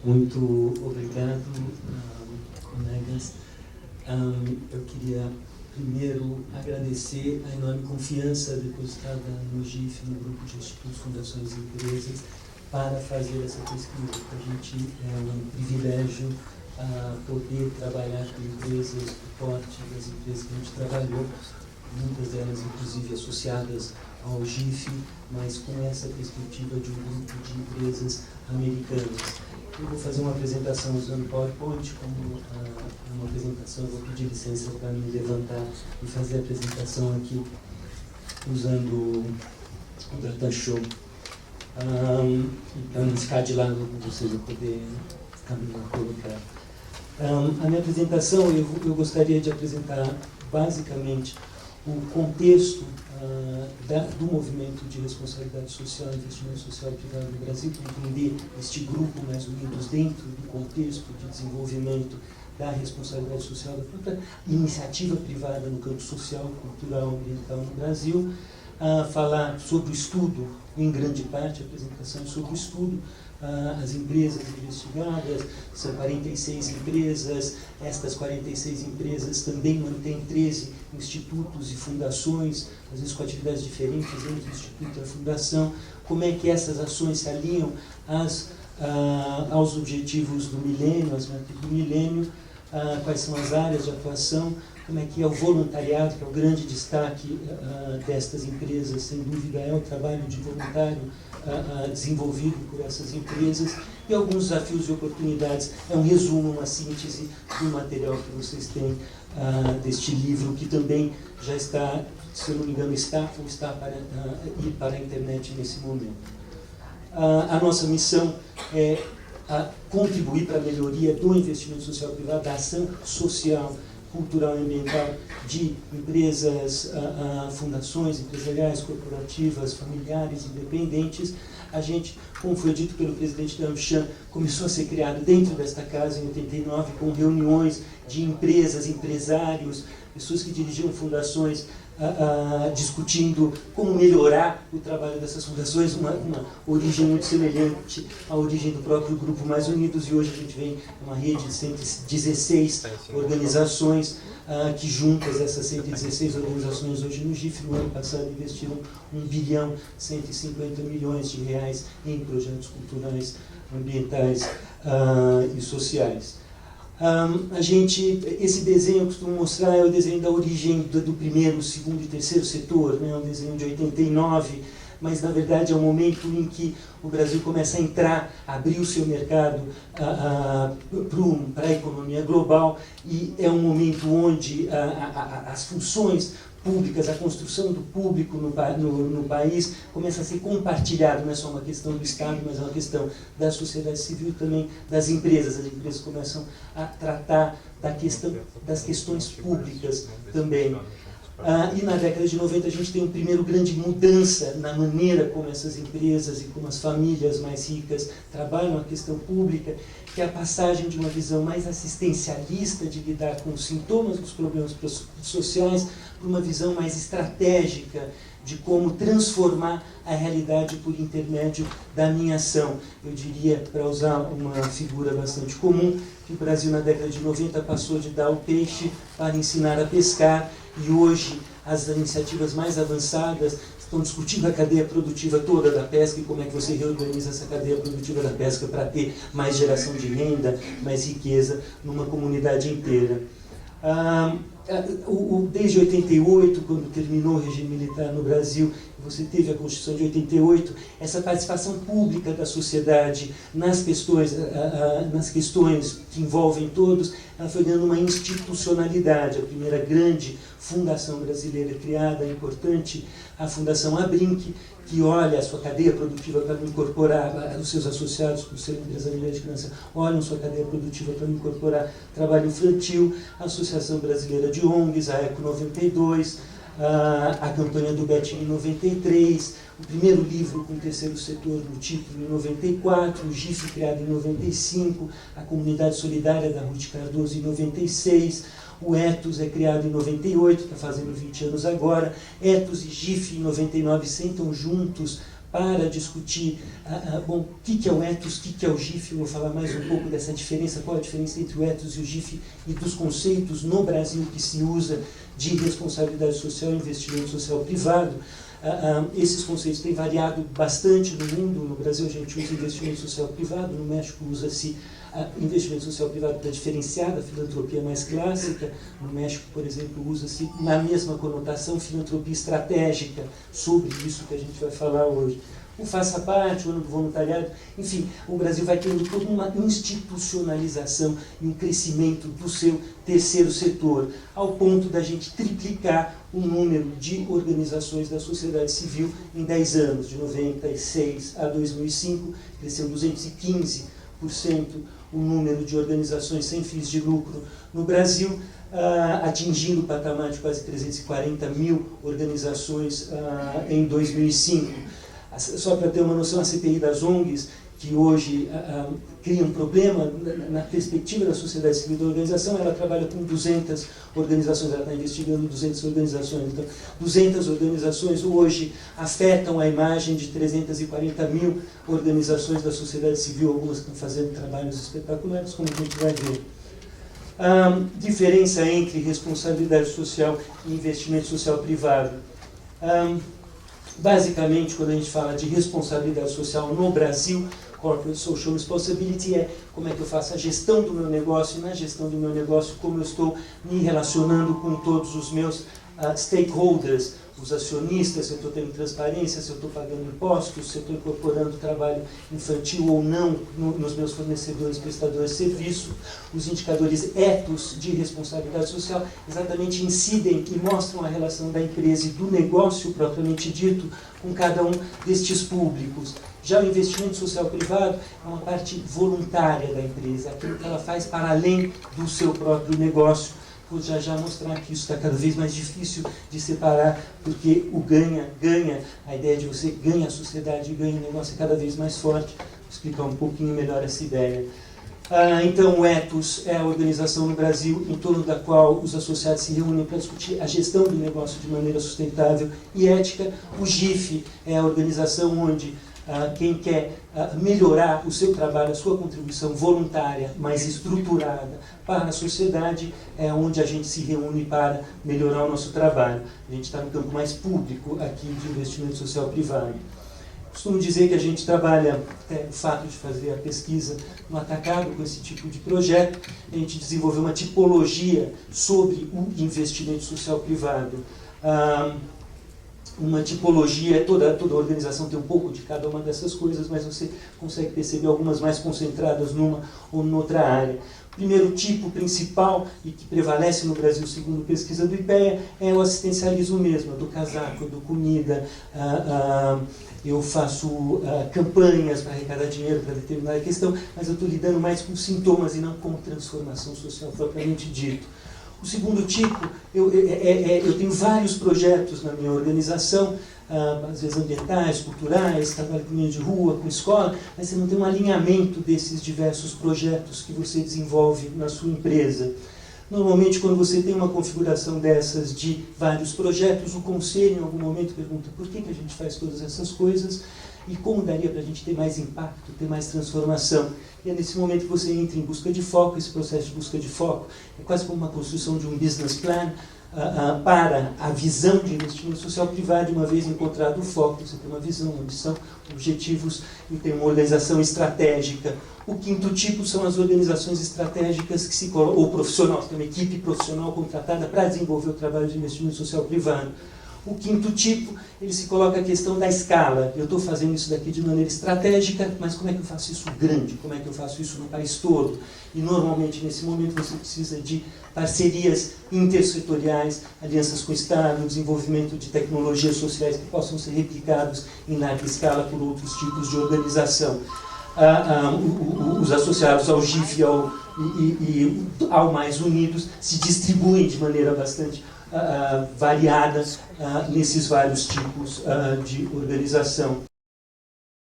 Muito obrigado, colegas. Eu queria primeiro agradecer a enorme confiança depositada no GIF, no Grupo de Institutos, Fundações e Empresas, para fazer essa pesquisa. Para a gente é um privilégio poder trabalhar com empresas do porte das empresas que a gente trabalhou, muitas delas inclusive associadas ao GIF, mas com essa perspectiva de um grupo de empresas americanas. Eu vou fazer uma apresentação usando PowerPoint, como uma apresentação, eu vou pedir licença para me levantar e fazer a apresentação aqui usando o DataShow. Para não ficar de lado, vocês vão poder caminhar colocar. A minha apresentação, eu gostaria de apresentar basicamente o contexto do movimento de responsabilidade social e investimento social privado no Brasil, para entender este grupo mais unidos dentro do contexto de desenvolvimento da responsabilidade social, da própria iniciativa privada no campo social, cultural e ambiental no Brasil, falar sobre o estudo, em grande parte a apresentação sobre o estudo, as empresas investigadas, são 46 empresas, estas 46 empresas também mantêm 13 institutos e fundações, às vezes com atividades diferentes entre o instituto e a fundação, como é que essas ações se alinham aos objetivos do milênio, às metas do milênio, quais são as áreas de atuação, como é que é o voluntariado, que é o grande destaque destas empresas, sem dúvida é o trabalho de voluntário desenvolvido por essas empresas, e alguns desafios e oportunidades. É um resumo, uma síntese do material que vocês têm deste livro, que também já está, se eu não me engano, está para ir para a internet nesse momento. A nossa missão é contribuir para a melhoria do investimento social privado, da ação social, cultural e ambiental de empresas, fundações empresariais, corporativas, familiares, independentes. A gente, como foi dito pelo presidente da AmCham, começou a ser criado dentro desta casa em 89, com reuniões de empresas, empresários, pessoas que dirigiam fundações, discutindo como melhorar o trabalho dessas fundações, uma origem muito semelhante à origem do próprio Grupo Mais Unidos, e hoje a gente vem uma rede de 116 organizações, que juntas, essas 116 organizações hoje no GIF, no ano passado investiram 1.150 bilhões de reais em projetos culturais, ambientais e sociais. Esse desenho eu costumo mostrar é o desenho da origem do primeiro, segundo e terceiro setor, né? Um desenho de 89, mas na verdade é um momento em que o Brasil começa a entrar, abrir o seu mercado para a economia global, e é um momento onde as funções públicas, a construção do público no país começa a ser compartilhado, não é só uma questão do Estado, mas é uma questão da sociedade civil e também das empresas. As empresas começam a tratar das questões públicas também. E na década de 90 a gente tem uma primeira grande mudança na maneira como essas empresas e como as famílias mais ricas trabalham a questão pública, que é a passagem de uma visão mais assistencialista de lidar com os sintomas dos problemas sociais para uma visão mais estratégica de como transformar a realidade por intermédio da minha ação. Eu diria, para usar uma figura bastante comum, que o Brasil na década de 90 passou de dar o peixe para ensinar a pescar, e hoje as iniciativas mais avançadas estão discutindo a cadeia produtiva toda da pesca e como é que você reorganiza essa cadeia produtiva da pesca para ter mais geração de renda, mais riqueza numa comunidade inteira. Desde 88, quando terminou o regime militar no Brasil, você teve a Constituição de 88, essa participação pública da sociedade nas questões que envolvem todos, ela foi ganhando uma institucionalidade. A primeira grande fundação brasileira criada, importante, a Fundação Abrinq, que olha a sua cadeia produtiva para incorporar, os seus associados, por serem empresariais de criança, olham sua cadeia produtiva para incorporar trabalho infantil, a Associação Brasileira de ONGs, a ECO 92, a campanha do Betinho em 93, o primeiro livro com o terceiro setor no título em 94, o GIF criado em 95, a Comunidade Solidária da Ruth Cardoso em 96, o Ethos é criado em 98, está fazendo 20 anos agora, Ethos e GIF em 99 sentam juntos para discutir bom, o que é o ethos, o que é o GIF. Eu vou falar mais um pouco dessa diferença, qual a diferença entre o ethos e o GIF e dos conceitos no Brasil que se usa de responsabilidade social e investimento social privado. Esses conceitos têm variado bastante no mundo. No Brasil a gente usa investimento social privado, no México usa-se investimento social privado para diferenciar da filantropia mais clássica. No México, por exemplo, usa-se na mesma conotação filantropia estratégica, sobre isso que a gente vai falar hoje. O Faça Parte, o Ano do Voluntariado, enfim, o Brasil vai tendo toda uma institucionalização e um crescimento do seu terceiro setor, ao ponto da gente triplicar o número de organizações da sociedade civil em 10 anos, de 96 a 2005, cresceu 215% o número de organizações sem fins de lucro no Brasil, atingindo o patamar de quase 340 mil organizações em 2005. Só para ter uma noção, a CPI das ONGs, que hoje cria um problema na perspectiva da sociedade civil da organização, ela trabalha com 200 organizações, ela está investigando 200 organizações. Então, 200 organizações hoje afetam a imagem de 340 mil organizações da sociedade civil, algumas que estão fazendo trabalhos espetaculares, como a gente vai ver. Diferença entre responsabilidade social e investimento social privado. Basicamente, quando a gente fala de responsabilidade social no Brasil, Corporate Social Responsibility é como é que eu faço a gestão do meu negócio, e na gestão do meu negócio, como eu estou me relacionando com todos os meus stakeholders, os acionistas, se eu estou tendo transparência, se eu estou pagando impostos, se eu estou incorporando trabalho infantil ou não nos meus fornecedores, prestadores de serviço. Os indicadores ethos de responsabilidade social exatamente incidem e mostram a relação da empresa e do negócio propriamente dito com cada um destes públicos. Já o investimento social privado é uma parte voluntária da empresa, aquilo que ela faz para além do seu próprio negócio. Vou já mostrar que isso está cada vez mais difícil de separar, porque o ganha, a ideia de você ganha a sociedade, ganha o negócio é cada vez mais forte. Vou explicar um pouquinho melhor essa ideia. Então, o ethos é a organização no Brasil em torno da qual os associados se reúnem para discutir a gestão do negócio de maneira sustentável e ética. O GIF é a organização onde quem quer melhorar o seu trabalho, a sua contribuição voluntária, mais estruturada para a sociedade, é onde a gente se reúne para melhorar o nosso trabalho. A gente está no campo mais público aqui de investimento social privado. Costumo dizer que a gente trabalha, até o fato de fazer a pesquisa no atacado com esse tipo de projeto, a gente desenvolveu uma tipologia sobre o investimento social privado. Uma tipologia, toda organização tem um pouco de cada uma dessas coisas, mas você consegue perceber algumas mais concentradas numa ou noutra área. O primeiro tipo principal, e que prevalece no Brasil segundo pesquisa do IPEA, é o assistencialismo mesmo, do casaco, do comida. Eu faço campanhas para arrecadar dinheiro para determinada questão, mas eu estou lidando mais com sintomas e não com transformação social propriamente dito. O segundo tipo, eu tenho vários projetos na minha organização, às vezes ambientais, culturais, trabalho com linha de rua, com escola, mas você não tem um alinhamento desses diversos projetos que você desenvolve na sua empresa. Normalmente, quando você tem uma configuração dessas de vários projetos, o conselho em algum momento pergunta por que a gente faz todas essas coisas e como daria para a gente ter mais impacto, ter mais transformação. E é nesse momento que você entra em busca de foco. Esse processo de busca de foco é quase como uma construção de um business plan para a visão de investimento social privado. Uma vez encontrado o foco, você tem uma visão, uma missão, objetivos e tem uma organização estratégica. O quinto tipo são as organizações estratégicas que se colocam, ou profissional, tem uma equipe profissional contratada para desenvolver o trabalho de investimento social privado. O quinto tipo, ele se coloca a questão da escala. Eu estou fazendo isso daqui de maneira estratégica, mas como é que eu faço isso grande? Como é que eu faço isso no país todo? E normalmente, nesse momento, você precisa de parcerias intersetoriais, alianças com o Estado, desenvolvimento de tecnologias sociais que possam ser replicados em larga escala por outros tipos de organização. Os associados ao GIF e ao Mais Unidos se distribuem de maneira bastante variada nesses vários tipos de organização.